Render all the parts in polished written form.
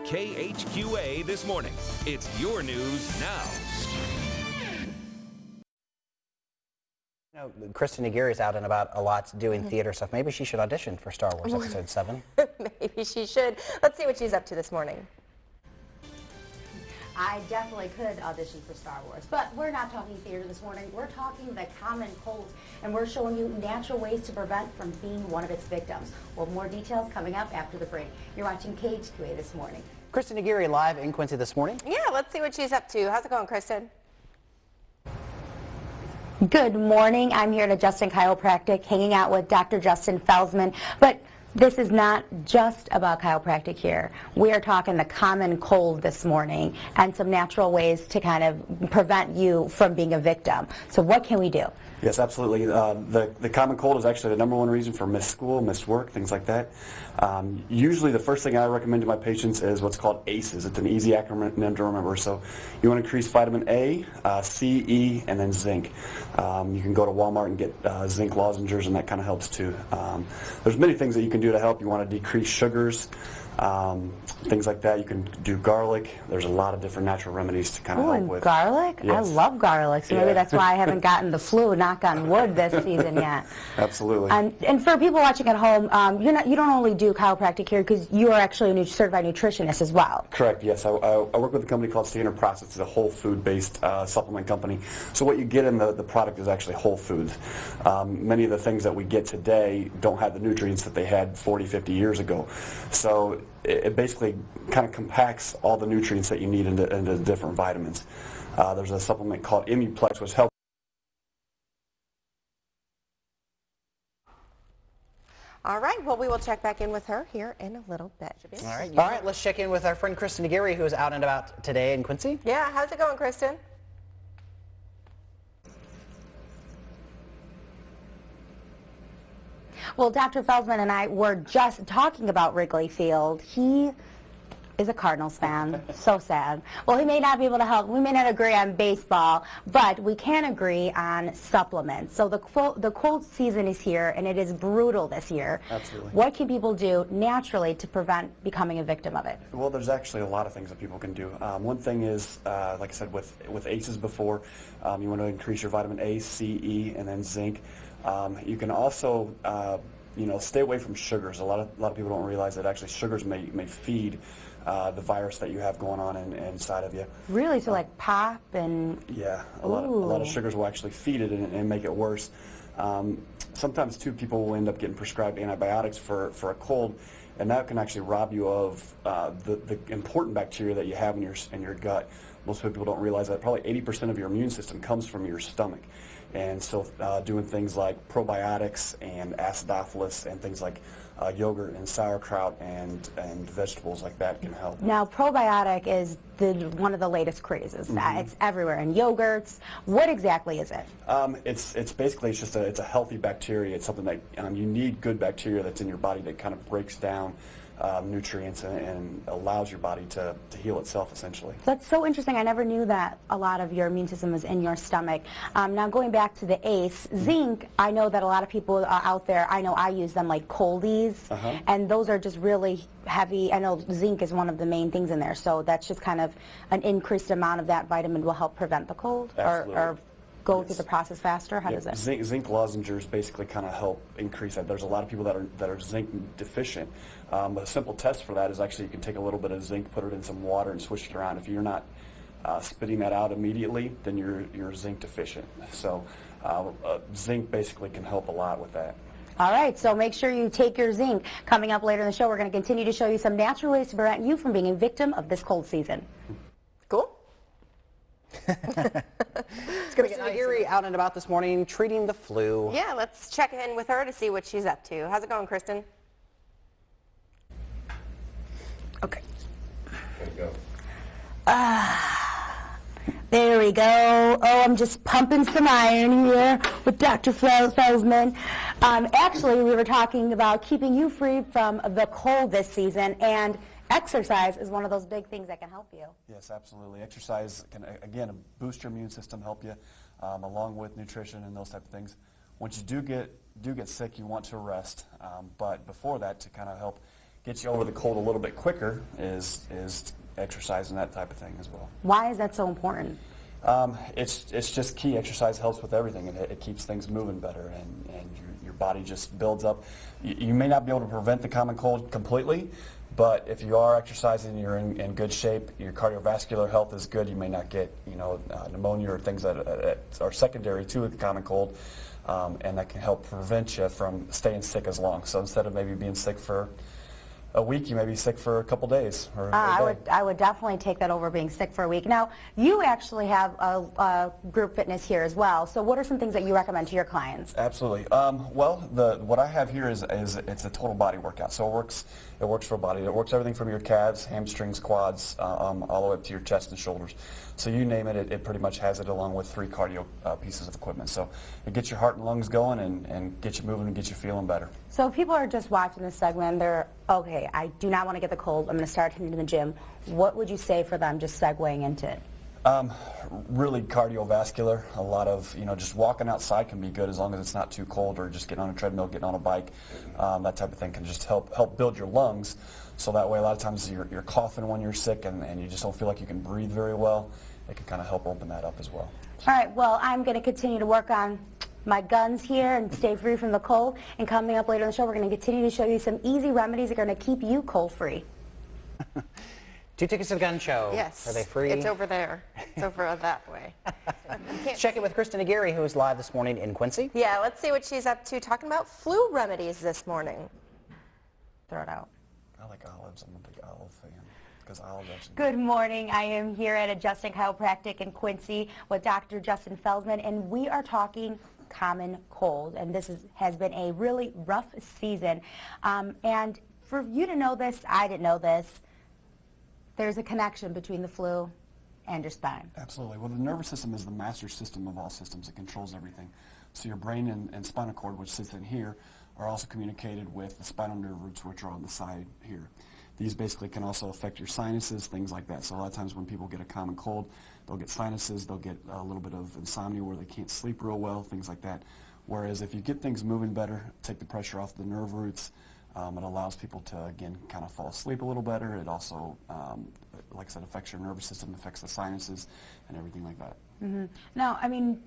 KHQA This Morning. It's your news now. You know, Kristen Aguirre is out and about a lot doing theater stuff. Maybe she should audition for Star Wars Episode 7. Maybe she should. Let's see what she's up to this morning. I definitely could audition for Star Wars, but we're not talking theater this morning. We're talking the common cold, and we're showing you natural ways to prevent from being one of its victims. Well, more details coming up after the break. You're watching KHQA This Morning. Kristen Aguirre live in Quincy this morning. Yeah, let's see what she's up to. How's it going, Kristen? Good morning. I'm here at Justin Chiropractic, hanging out with Dr. Justin Felsman. But this is not just about chiropractic here. We are talking the common cold this morning and some natural ways to kind of prevent you from being a victim. So what can we do? Yes, absolutely. The common cold is actually the #1 reason for missed school, missed work, things like that. Usually the first thing I recommend to my patients is what's called ACEs. It's an easy acronym to remember. So you want to increase vitamin A, C, E, and then zinc. You can go to Walmart and get zinc lozenges, and that kind of helps too. There's many things that you can do to help. You want to decrease sugars, things like that. You can do garlic. There's a lot of different natural remedies to kind of help with. Garlic? Yes. I love garlic, so maybe that's why I haven't gotten the flu, knock on wood, this season yet. Absolutely. And for people watching at home, you don't only do chiropractic here because you are actually a certified nutritionist as well. Correct, yes. I work with a company called Standard Process. It's a whole food-based supplement company. So what you get in the product is actually whole foods. Many of the things that we get today don't have the nutrients that they had 40, 50 years ago. So it basically kind of compacts all the nutrients that you need into different vitamins. There's a supplement called Immuplex, which helps. All right, well, we will check back in with her here in a little bit. All right, let's check in with our friend Kristen Aguirre, who is out and about today in Quincy. Yeah, how's it going, Kristen? Well, Dr. Felsman and I were just talking about Wrigley Field. He is a Cardinals fan. So sad. Well, he may not be able to help. We may not agree on baseball, but we can agree on supplements. So the cold season is here, and it is brutal this year. Absolutely. What can people do naturally to prevent becoming a victim of it? Well, there's actually a lot of things that people can do. One thing is, like I said, with ACEs before, you want to increase your vitamin A, C, E, and then zinc. You can also, stay away from sugars. A lot of people don't realize that actually sugars may feed the virus that you have going on inside of you. Really? So like pop and... Yeah, a lot of sugars will actually feed it and make it worse. Sometimes too, people will end up getting prescribed antibiotics for a cold, and that can actually rob you of the important bacteria that you have in your gut. Most people don't realize that probably 80% of your immune system comes from your stomach. And so doing things like probiotics and acidophilus and things like yogurt and sauerkraut and vegetables like that can help. Now, probiotic is one of the latest crazes. It's everywhere in yogurts. What exactly is it? It's basically it's a healthy bacteria. It's something that you need good bacteria that's in your body that kind of breaks down nutrients and allows your body to heal itself, essentially. That's so interesting. I never knew that a lot of your immune system was in your stomach. Now, going back to the ACE, zinc, I know that a lot of people out there, I know I use them like coldies, and those are just really heavy. I know zinc is one of the main things in there, so that's just kind of an increased amount of that vitamin will help prevent the cold or go through the process faster? How does it? Zinc lozenges basically kind of help increase that. There's a lot of people that are zinc deficient. A simple test for that is actually you can take a little bit of zinc, put it in some water, and swish it around. If you're not spitting that out immediately, then you're zinc deficient. So zinc basically can help a lot with that. All right, so make sure you take your zinc. Coming up later in the show, we're going to continue to show you some natural ways to prevent you from being a victim of this cold season. Cool. It's going to get Aguirre out and about this morning treating the flu. Yeah, let's check in with her to see what she's up to. How's it going, Kristen? Okay. There we go. Oh, I'm just pumping some iron here with Dr. Felsman. Actually, we were talking about keeping you free from the cold this season, and exercise is one of those big things that can help you. Yes, absolutely. Exercise can, again, boost your immune system, help you, along with nutrition and those type of things. Once you do get sick, you want to rest, but before that, to kind of help gets you over the cold a little bit quicker is exercise and that type of thing as well. Why is that so important? It's just key. Exercise helps with everything, and it keeps things moving better, and your body just builds up. You may not be able to prevent the common cold completely, but if you are exercising, you're in good shape, your cardiovascular health is good, you may not get pneumonia or things that are secondary to the common cold, and that can help prevent you from staying sick as long. So instead of maybe being sick for a week, you may be sick for a couple days or a day. I would definitely take that over being sick for a week. Now, you actually have a group fitness here as well. So what are some things that you recommend to your clients? Absolutely. Well, what I have here is it's a total body workout. So it works for a body. It works everything from your calves, hamstrings, quads, all the way up to your chest and shoulders. So you name it, it pretty much has it along with 3 cardio pieces of equipment. So it gets your heart and lungs going and gets you moving and gets you feeling better. So if people are just watching this segment, they're, okay, I do not want to get the cold, I'm going to start hitting the gym. What would you say for them just segueing into it? Really cardiovascular. A lot of, just walking outside can be good as long as it's not too cold, or just getting on a treadmill, getting on a bike. That type of thing can just help build your lungs. So that way a lot of times you're coughing when you're sick and you just don't feel like you can breathe very well. It can kind of help open that up as well. All right, well, I'm going to continue to work on my guns here and stay free from the cold. And coming up later in the show, we're going to continue to show you some easy remedies that are going to keep you cold-free. 2 tickets to the gun show. Yes. Are they free? It's over there. It's over that way. Let's check it with Kristen Aguirre, who is live this morning in Quincy. Yeah, let's see what she's up to, talking about flu remedies this morning. Throw it out. I like olives. I'm a big olive fan. Because olives actually. Good morning. I am here at Adjusting Chiropractic in Quincy with Dr. Justin Felsman, and we are talking common cold. And this has been a really rough season. And for you to know this, I didn't know this, there's a connection between the flu and your spine. Absolutely. Well, the nervous system is the master system of all systems. It controls everything. So your brain and spinal cord, which sits in here, are also communicated with the spinal nerve roots, which are on the side here. These basically can also affect your sinuses, things like that. So a lot of times when people get a common cold, they'll get sinuses, they'll get a little bit of insomnia where they can't sleep real well, things like that. Whereas if you get things moving better, take the pressure off the nerve roots, it allows people to, again, kind of fall asleep a little better. It also, like I said, affects your nervous system, affects the sinuses, and everything like that. Mm-hmm. Now, I mean,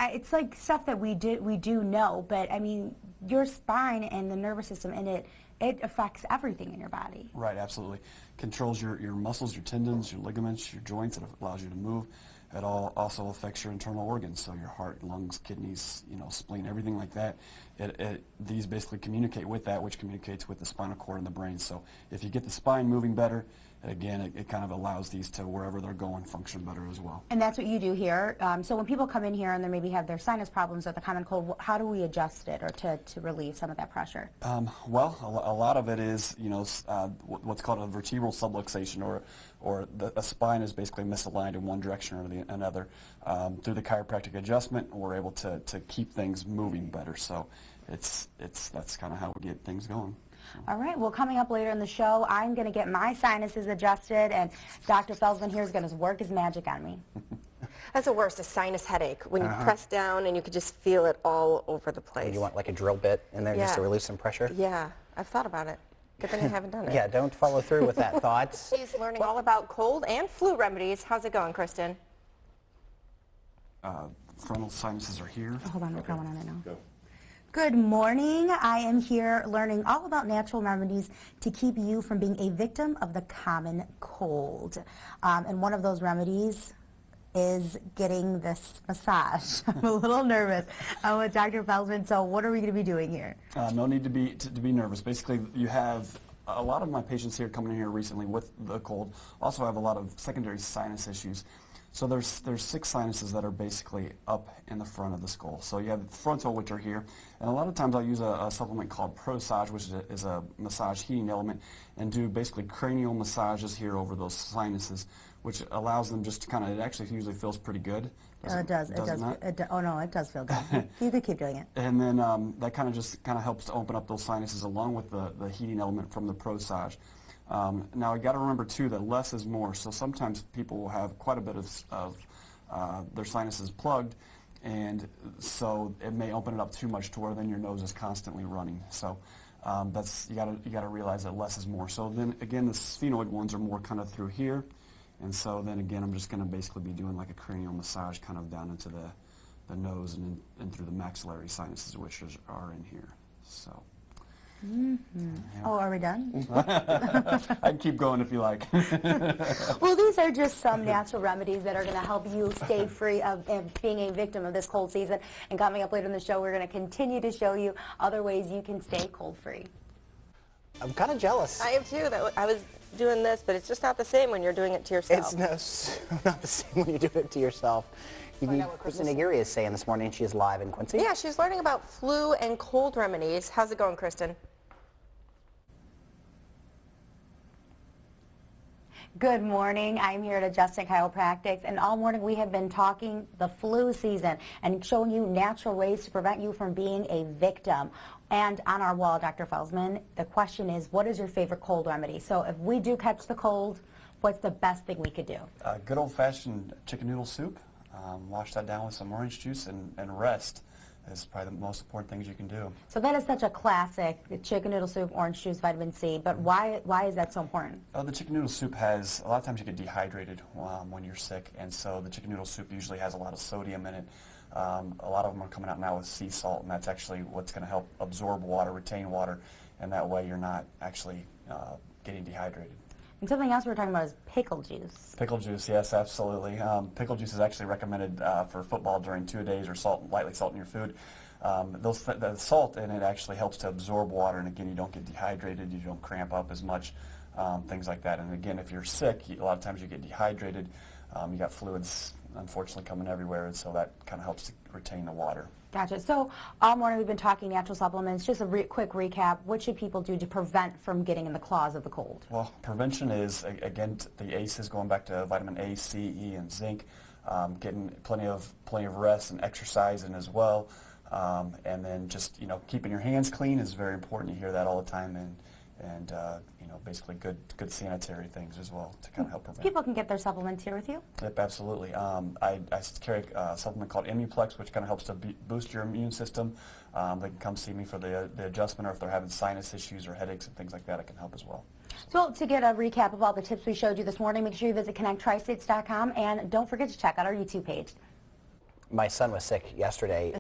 it's like stuff that we do know, but I mean, your spine and the nervous system, and it affects everything in your body. Right, absolutely. Controls your muscles, your tendons, your ligaments, your joints. It allows you to move. It all also affects your internal organs, so your heart, lungs, kidneys, spleen, everything like that. These basically communicate with that, which communicates with the spinal cord and the brain. So if you get the spine moving better, again, it kind of allows these to, wherever they're going, function better as well. And that's what you do here. So when people come in here and they maybe have their sinus problems or the common cold, how do we adjust it or to relieve some of that pressure? Well, a lot of it is, what's called a vertebral subluxation, or a spine is basically misaligned in one direction or another. Through the chiropractic adjustment, we're able to keep things moving better. So that's kind of how we get things going. All right, well, coming up later in the show, I'm going to get my sinuses adjusted, and Dr. Felsman here is going to work his magic on me. That's the worst, a sinus headache, when you press down and you could just feel it all over the place. You want like a drill bit in there just to release some pressure? Yeah, I've thought about it. Good thing I haven't done it. Yeah, don't follow through with that thought. She's learning all about cold and flu remedies. How's it going, Kristen? Frontal sinuses are here. Hold on, we're going on it now. Go. Good morning. I am here learning all about natural remedies to keep you from being a victim of the common cold. And one of those remedies is getting this massage. I'm a little nervous. I'm with Dr. Felsman, so what are we going to be doing here? No need to be nervous. Basically, you have a lot of my patients here coming in here recently with the cold also have a lot of secondary sinus issues. So there's 6 sinuses that are basically up in the front of the skull. So you have the frontal, which are here, and a lot of times I'll use a supplement called ProSage, which is a massage heating element, and do basically cranial massages here over those sinuses, which allows them just to kind of, it actually usually feels pretty good. It does. Oh no, it does feel good. You could keep doing it. And then that kind of helps to open up those sinuses along with the heating element from the ProSage. Now, you got to remember, too, that less is more. So sometimes people will have quite a bit of their sinuses plugged, and so it may open it up too much to where then your nose is constantly running. So That's you gotta realize that less is more. So then again, the sphenoid ones are more kind of through here, and so then again, I'm just going to basically be doing like a cranial massage kind of down into the nose and through the maxillary sinuses, which are in here. So. Oh, are we done? I can keep going if you like. Well, these are just some natural remedies that are going to help you stay free of being a victim of this cold season. And coming up later in the show, we're going to continue to show you other ways you can stay cold-free. I'm kind of jealous. I am too. I was doing this, but it's just not the same when you're doing it to yourself. It's not the same when you do it to yourself. Kristen Aguirre is saying this morning she is live in Quincy. Yeah, she's learning about flu and cold remedies. How's it going, Kristen? Good morning. I'm here at Justin Chiropractic, and all morning we have been talking the flu season and showing you natural ways to prevent you from being a victim. And on our wall, Dr. Felsman, the question is, what is your favorite cold remedy? So if we do catch the cold, what's the best thing we could do? Good old-fashioned chicken noodle soup. Wash that down with some orange juice and rest is probably the most important things you can do. So that is such a classic, the chicken noodle soup, orange juice, vitamin C, but why is that so important? The chicken noodle soup has, a lot of times you get dehydrated when you're sick, and so the chicken noodle soup usually has a lot of sodium in it. A lot of them are coming out now with sea salt, and that's actually what's going to help absorb water, retain water, and that way you're not actually getting dehydrated. And something else we were talking about is pickle juice. Pickle juice, yes, absolutely. Pickle juice is actually recommended for football during 2 days, or lightly salt in your food. The salt in it actually helps to absorb water, and again, you don't get dehydrated, you don't cramp up as much, things like that. And again, if you're sick, a lot of times you get dehydrated. You got fluids, unfortunately, coming everywhere, and so that kind of helps to retain the water. Gotcha. So all morning we've been talking natural supplements. Just a quick recap. What should people do to prevent from getting in the claws of the cold? Well, prevention is, again, the ACEs, going back to vitamin A, C, E, and zinc, getting plenty of rest and exercise in as well, and then just keeping your hands clean is very important. You hear that all the time, and basically good sanitary things as well to kind of help prevent. People can get their supplements here with you? Yep, absolutely. I carry a supplement called Immuplex, which kind of helps to boost your immune system. They can come see me for the adjustment, or if they're having sinus issues or headaches and things like that, I can help as well. So to get a recap of all the tips we showed you this morning, make sure you visit connecttristates.com, and don't forget to check out our YouTube page. My son was sick yesterday.